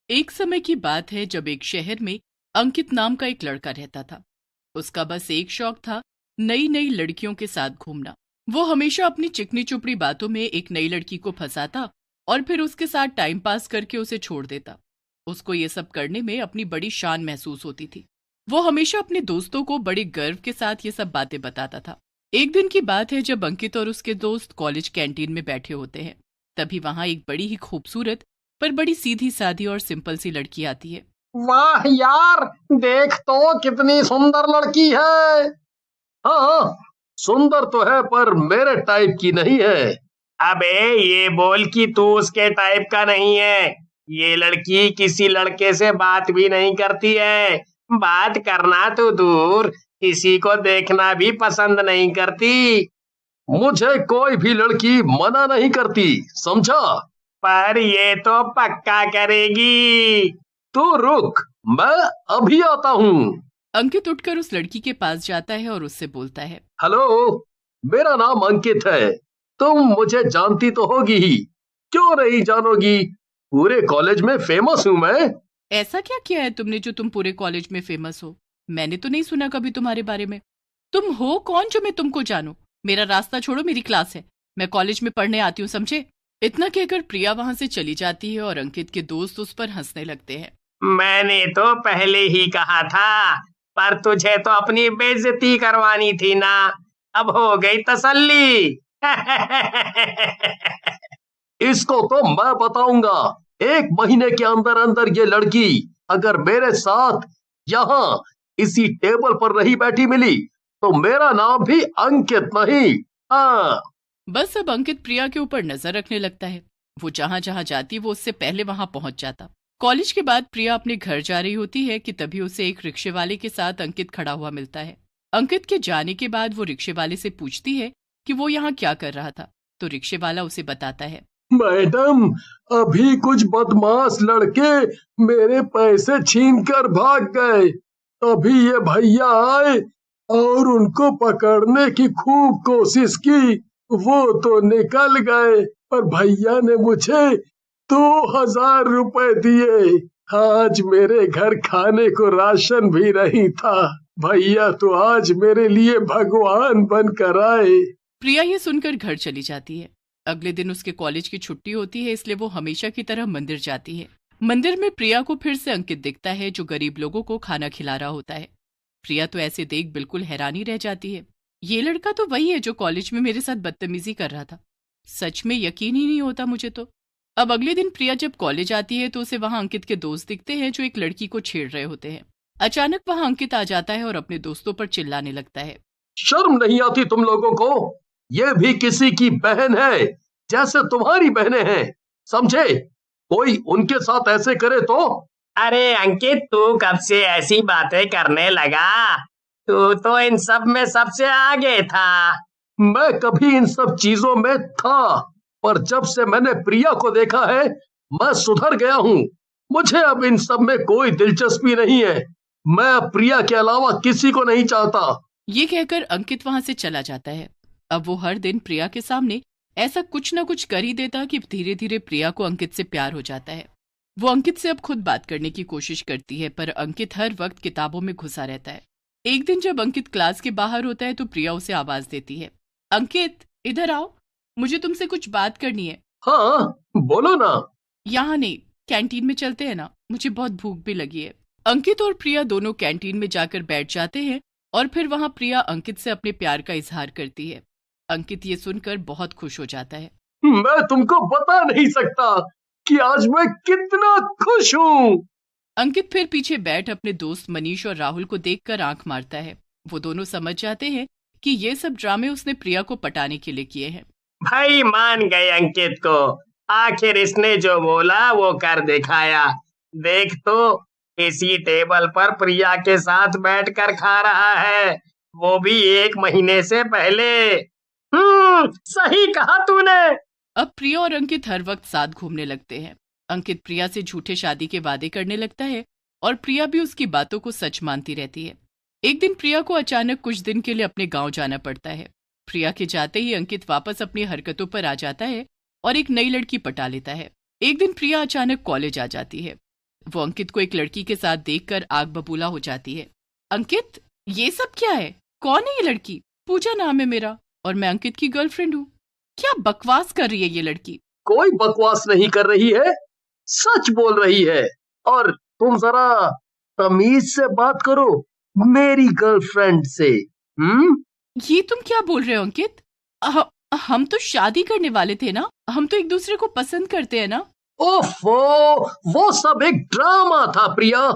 एक समय की बात है जब एक शहर में अंकित नाम का एक लड़का रहता था। उसका बस एक शौक था, नई नई लड़कियों के साथ घूमना। वो हमेशा अपनी चिकनी चुपड़ी बातों में एक नई लड़की को फंसाता और फिर उसके साथ टाइम पास करके उसे छोड़ देता। उसको ये सब करने में अपनी बड़ी शान महसूस होती थी। वो हमेशा अपने दोस्तों को बड़े गर्व के साथ ये सब बातें बताता था। एक दिन की बात है जब अंकित और उसके दोस्त कॉलेज कैंटीन में बैठे होते हैं। तभी वहां एक बड़ी ही खूबसूरत पर बड़ी सीधी सादी और सिंपल सी लड़की आती है। वाह यार, देख तो कितनी सुंदर लड़की है। हाँ हाँ, सुंदर तो है पर मेरे टाइप की नहीं है। अबे ये बोल कि तू उसके टाइप का नहीं है। ये लड़की किसी लड़के से बात भी नहीं करती है। बात करना तो दूर, किसी को देखना भी पसंद नहीं करती। मुझे कोई भी लड़की मना नहीं करती, समझा? पर ये तो पक्का करेगी। तू रुक, मैं अभी आता हूँ। अंकित उठकर उस लड़की के पास जाता है और उससे बोलता है, हेलो, मेरा नाम अंकित है। तुम मुझे जानती तो होगी ही, क्यों नहीं जानोगी? पूरे कॉलेज में फेमस हूँ मैं। ऐसा क्या किया है तुमने जो तुम पूरे कॉलेज में फेमस हो? मैंने तो नहीं सुना कभी तुम्हारे बारे में। तुम हो कौन जो मैं तुमको जानूं? मेरा रास्ता छोड़ो, मेरी क्लास है, मैं कॉलेज में पढ़ने आती हूँ, समझे? इतना कहकर प्रिया वहां से चली जाती है और अंकित के दोस्त उस पर हंसने लगते हैं। मैंने तो पहले ही कहा था, पर तुझे तो अपनी बेइज्जती करवानी थी ना। अब हो गई तसल्ली। इसको तो मैं बताऊंगा। 1 महीने के अंदर अंदर ये लड़की अगर मेरे साथ यहाँ इसी टेबल पर नहीं बैठी मिली तो मेरा नाम भी अंकित नहीं। हाँ। बस अब अंकित प्रिया के ऊपर नजर रखने लगता है। वो जहां जहां जाती वो उससे पहले वहां पहुंच जाता। कॉलेज के बाद प्रिया अपने घर जा रही होती है कि तभी उसे एक रिक्शे वाले के साथ अंकित खड़ा हुआ मिलता है। अंकित के जाने के बाद वो रिक्शे वाले से पूछती है कि वो यहाँ क्या कर रहा था। तो रिक्शे वाला उसे बताता है, मैडम, अभी कुछ बदमाश लड़के मेरे पैसे छीन कर भाग गए। अभी ये भैया आए और उनको पकड़ने की खूब कोशिश की। वो तो निकल गए पर भैया ने मुझे 2,000 रुपए दिए। आज मेरे घर खाने को राशन भी नहीं था। भैया तो आज मेरे लिए भगवान बनकर आए। प्रिया ये सुनकर घर चली जाती है। अगले दिन उसके कॉलेज की छुट्टी होती है, इसलिए वो हमेशा की तरह मंदिर जाती है। मंदिर में प्रिया को फिर से अंकित दिखता है जो गरीब लोगों को खाना खिला रहा होता है। प्रिया तो ऐसे देख बिल्कुल हैरानी रह जाती है। ये लड़का तो वही है जो कॉलेज में मेरे साथ बदतमीजी कर रहा था। सच में यकीन ही नहीं होता मुझे तो। अब अगले दिन प्रिया जब कॉलेज आती है तो उसे वहां अंकित के दोस्त दिखते हैं जो एक लड़की को छेड़ रहे होते हैं। अचानक वहां अंकित आ जाता है और अपने दोस्तों पर चिल्लाने लगता है, शर्म नहीं आती तुम लोगों को? ये भी किसी की बहन है, जैसे तुम्हारी बहनें हैं, समझे? कोई उनके साथ ऐसे करे तो? अरे अंकित, तू कब से ऐसी बातें करने लगा? तू तो इन सब में सबसे आगे था। मैं कभी इन सब चीजों में था, पर जब से मैंने प्रिया को देखा है मैं सुधर गया हूँ। मुझे अब इन सब में कोई दिलचस्पी नहीं है। मैं अब प्रिया के अलावा किसी को नहीं चाहता। ये कहकर अंकित वहां से चला जाता है। अब वो हर दिन प्रिया के सामने ऐसा कुछ न कुछ कर ही देता कि धीरे धीरे प्रिया को अंकित से प्यार हो जाता है। वो अंकित से अब खुद बात करने की कोशिश करती है, पर अंकित हर वक्त किताबों में घुसा रहता है। एक दिन जब अंकित क्लास के बाहर होता है तो प्रिया उसे आवाज देती है, अंकित इधर आओ, मुझे तुमसे कुछ बात करनी है। हाँ, बोलो ना। यहाँ नहीं, कैंटीन में चलते हैं ना, मुझे बहुत भूख भी लगी है। अंकित और प्रिया दोनों कैंटीन में जाकर बैठ जाते हैं और फिर वहां प्रिया अंकित से अपने प्यार का इजहार करती है। अंकित ये सुनकर बहुत खुश हो जाता है। मैं तुमको बता नहीं सकता कि आज मैं कितना खुश हूँ। अंकित फिर पीछे बैठ अपने दोस्त मनीष और राहुल को देखकर आंख मारता है। वो दोनों समझ जाते हैं कि ये सब ड्रामे उसने प्रिया को पटाने के लिए किए हैं। भाई मान गए अंकित को। आखिर इसने जो बोला वो कर दिखाया। देख तो, इसी टेबल पर प्रिया के साथ बैठकर खा रहा है, वो भी 1 महीने से पहले। सही कहा तूने। अब प्रिया और अंकित हर वक्त साथ घूमने लगते हैं। अंकित प्रिया से झूठे शादी के वादे करने लगता है और प्रिया भी उसकी बातों को सच मानती रहती है। एक दिन प्रिया को अचानक कुछ दिन के लिए अपने गांव जाना पड़ता है। प्रिया के जाते ही अंकित वापस अपनी हरकतों पर आ जाता है और एक नई लड़की पटा लेता है। एक दिन प्रिया अचानक कॉलेज आ जाती है। वो अंकित को एक लड़की के साथ देखकर आग बबूला हो जाती है। अंकित, ये सब क्या है? कौन है ये लड़की? पूजा नाम है मेरा और मैं अंकित की गर्लफ्रेंड हूँ। क्या बकवास कर रही है ये लड़की? कोई बकवास नहीं कर रही है, सच बोल रही है। और तुम जरा तमीज से बात करो मेरी गर्लफ्रेंड से। ये तुम क्या बोल रहे हो अंकित? हम तो शादी करने वाले थे ना, हम तो एक दूसरे को पसंद करते हैं ना। ओफो, वो सब एक ड्रामा था प्रिया,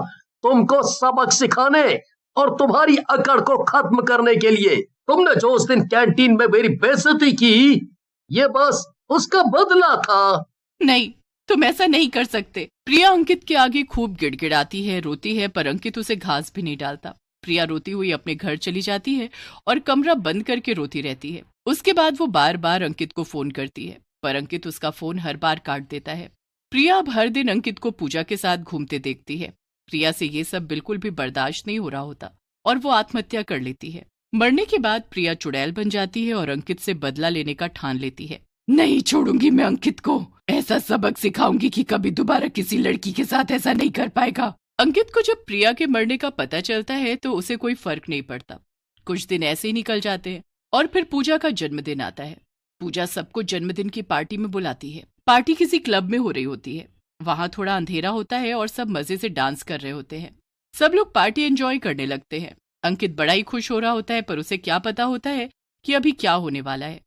तुमको सबक सिखाने और तुम्हारी अकड़ को खत्म करने के लिए। तुमने जो उस दिन कैंटीन में मेरी बेइज्जती की, ये बस उसका बदला था। नहीं, तुम ऐसा नहीं कर सकते। प्रिया अंकित के आगे खूब गिड़गिड़ाती है, रोती है, पर अंकित उसे घास भी नहीं डालता। प्रिया रोती हुई अपने घर चली जाती है और कमरा बंद करके रोती रहती है। उसके बाद वो बार बार अंकित को फोन करती है, पर अंकित उसका फोन हर बार काट देता है। प्रिया अब हर दिन अंकित को पूजा के साथ घूमते देखती है। प्रिया से ये सब बिल्कुल भी बर्दाश्त नहीं हो रहा होता और वो आत्महत्या कर लेती है। मरने के बाद प्रिया चुड़ैल बन जाती है और अंकित से बदला लेने का ठान लेती है। नहीं छोड़ूंगी मैं अंकित को, ऐसा सबक सिखाऊंगी कि कभी दोबारा किसी लड़की के साथ ऐसा नहीं कर पाएगा। अंकित को जब प्रिया के मरने का पता चलता है तो उसे कोई फर्क नहीं पड़ता। कुछ दिन ऐसे ही निकल जाते हैं और फिर पूजा का जन्मदिन आता है। पूजा सबको जन्मदिन की पार्टी में बुलाती है। पार्टी किसी क्लब में हो रही होती है। वहां थोड़ा अंधेरा होता है और सब मजे से डांस कर रहे होते हैं। सब लोग पार्टी एंजॉय करने लगते हैं। अंकित बड़ा ही खुश हो रहा होता है, पर उसे क्या पता होता है कि अभी क्या होने वाला है।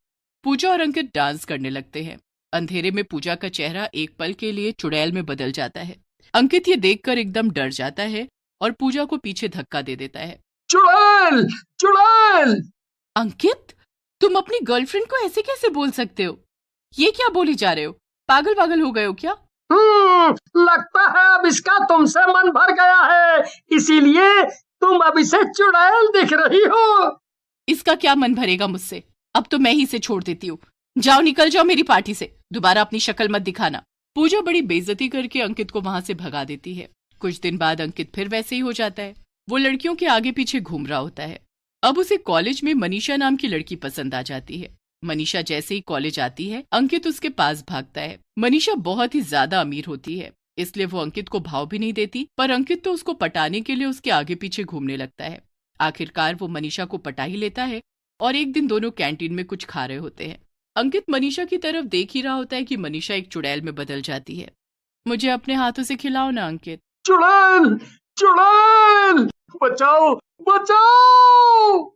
पूजा और अंकित डांस करने लगते हैं। अंधेरे में पूजा का चेहरा एक पल के लिए चुड़ैल में बदल जाता है। अंकित ये देखकर एकदम डर जाता है और पूजा को पीछे धक्का दे देता है। चुड़ैल, चुड़ैल! अंकित, तुम अपनी गर्लफ्रेंड को ऐसे कैसे बोल सकते हो? ये क्या बोली जा रहे हो? पागल पागल हो गए हो क्या? लगता है अब इसका तुमसे मन भर गया है, इसीलिए तुम अब इसे चुड़ैल दिख रही हो। इसका क्या मन भरेगा मुझसे? अब तो मैं ही इसे छोड़ देती हूँ। जाओ, निकल जाओ मेरी पार्टी से, दोबारा अपनी शक्ल मत दिखाना। पूजा बड़ी बेइज्जती करके अंकित को वहां से भगा देती है। कुछ दिन बाद अंकित फिर वैसे ही हो जाता है। वो लड़कियों के आगे पीछे घूम रहा होता है। अब उसे कॉलेज में मनीषा नाम की लड़की पसंद आ जाती है। मनीषा जैसे ही कॉलेज आती है, अंकित उसके पास भागता है। मनीषा बहुत ही ज्यादा अमीर होती है, इसलिए वो अंकित को भाव भी नहीं देती, पर अंकित तो उसको पटाने के लिए उसके आगे पीछे घूमने लगता है। आखिरकार वो मनीषा को पटा ही लेता है और एक दिन दोनों कैंटीन में कुछ खा रहे होते हैं। अंकित मनीषा की तरफ देख ही रहा होता है कि मनीषा एक चुड़ैल में बदल जाती है। मुझे अपने हाथों से खिलाओ ना अंकित। चुड़ैल, चुड़ैल! बचाओ, बचाओ!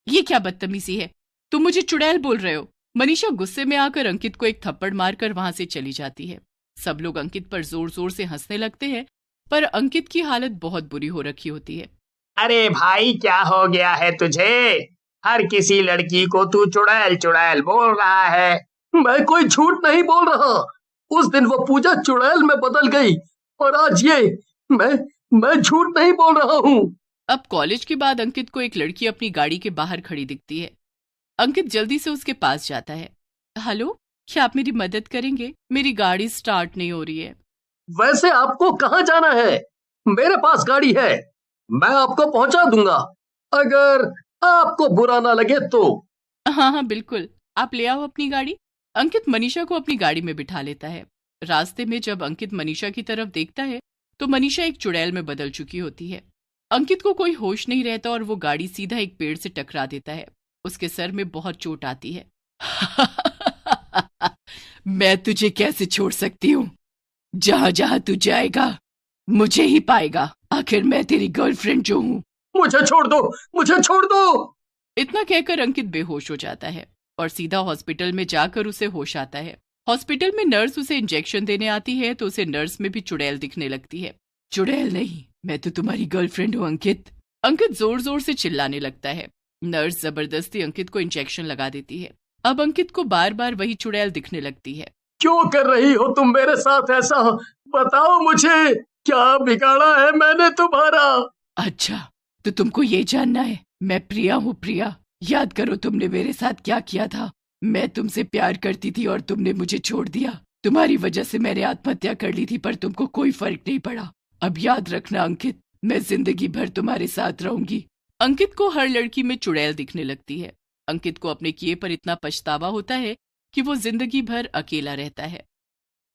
ये क्या बदतमीजी है? तुम मुझे चुड़ैल बोल रहे हो? मनीषा गुस्से में आकर अंकित को एक थप्पड़ मारकर वहां से चली जाती है। सब लोग अंकित पर जोर जोर से हंसने लगते हैं, पर अंकित की हालत बहुत बुरी हो रखी होती है। अरे भाई, क्या हो गया है तुझे? हर किसी लड़की को तू चुड़ैल चुड़ैल बोल रहा है। मैं कोई झूठ नहीं बोल रहा। उस दिन वो पूजा चुड़ैल में बदल गई और आज ये मैं झूठ नहीं बोल रहा हूँ। अब कॉलेज के बाद अंकित को एक लड़की अपनी गाड़ी के बाहर खड़ी दिखती है। अंकित जल्दी से उसके पास जाता है। हेलो, क्या आप मेरी मदद करेंगे? मेरी गाड़ी स्टार्ट नहीं हो रही है। वैसे आपको कहाँ जाना है? मेरे पास गाड़ी है, मैं आपको पहुंचा दूंगा, अगर आपको बुरा ना लगे तो। हाँ, बिल्कुल, आप ले आओ अपनी गाड़ी। अंकित मनीषा को अपनी गाड़ी में बिठा लेता है। रास्ते में जब अंकित मनीषा की तरफ देखता है तो मनीषा एक चुड़ैल में बदल चुकी होती है। अंकित को कोई होश नहीं रहता और वो गाड़ी सीधा एक पेड़ से टकरा देता है। उसके सर में बहुत चोट आती है। मैं तुझे कैसे छोड़ सकती हूँ? जहाँ जहाँ तू जाएगा मुझे ही पाएगा। आखिर मैं तेरी गर्लफ्रेंड जो हूँ। मुझे छोड़ दो, मुझे छोड़ दो। इतना कहकर अंकित बेहोश हो जाता है और सीधा हॉस्पिटल में जाकर उसे होश आता है। हॉस्पिटल में नर्स उसे इंजेक्शन देने आती है तो उसे नर्स में भी चुड़ैल दिखने लगती है। चुड़ैल नहीं, मैं तो तुम्हारी गर्लफ्रेंड हूँ अंकित। अंकित जोर जोर से चिल्लाने लगता है। नर्स जबरदस्ती अंकित को इंजेक्शन लगा देती है। अब अंकित को बार बार वही चुड़ैल दिखने लगती है। क्यों कर रही हो तुम मेरे साथ ऐसा? बताओ मुझे, क्या बिगाड़ा है मैंने तुम्हारा? अच्छा, तो तुमको ये जानना है? मैं प्रिया हूँ। प्रिया, याद करो तुमने मेरे साथ क्या किया था। मैं तुमसे प्यार करती थी और तुमने मुझे छोड़ दिया। तुम्हारी वजह से मैंने आत्महत्या कर ली थी, पर तुमको कोई फर्क नहीं पड़ा। अब याद रखना अंकित, मैं जिंदगी भर तुम्हारे साथ रहूंगी। अंकित को हर लड़की में चुड़ैल दिखने लगती है। अंकित को अपने किए पर इतना पछतावा होता है कि वो जिंदगी भर अकेला रहता है।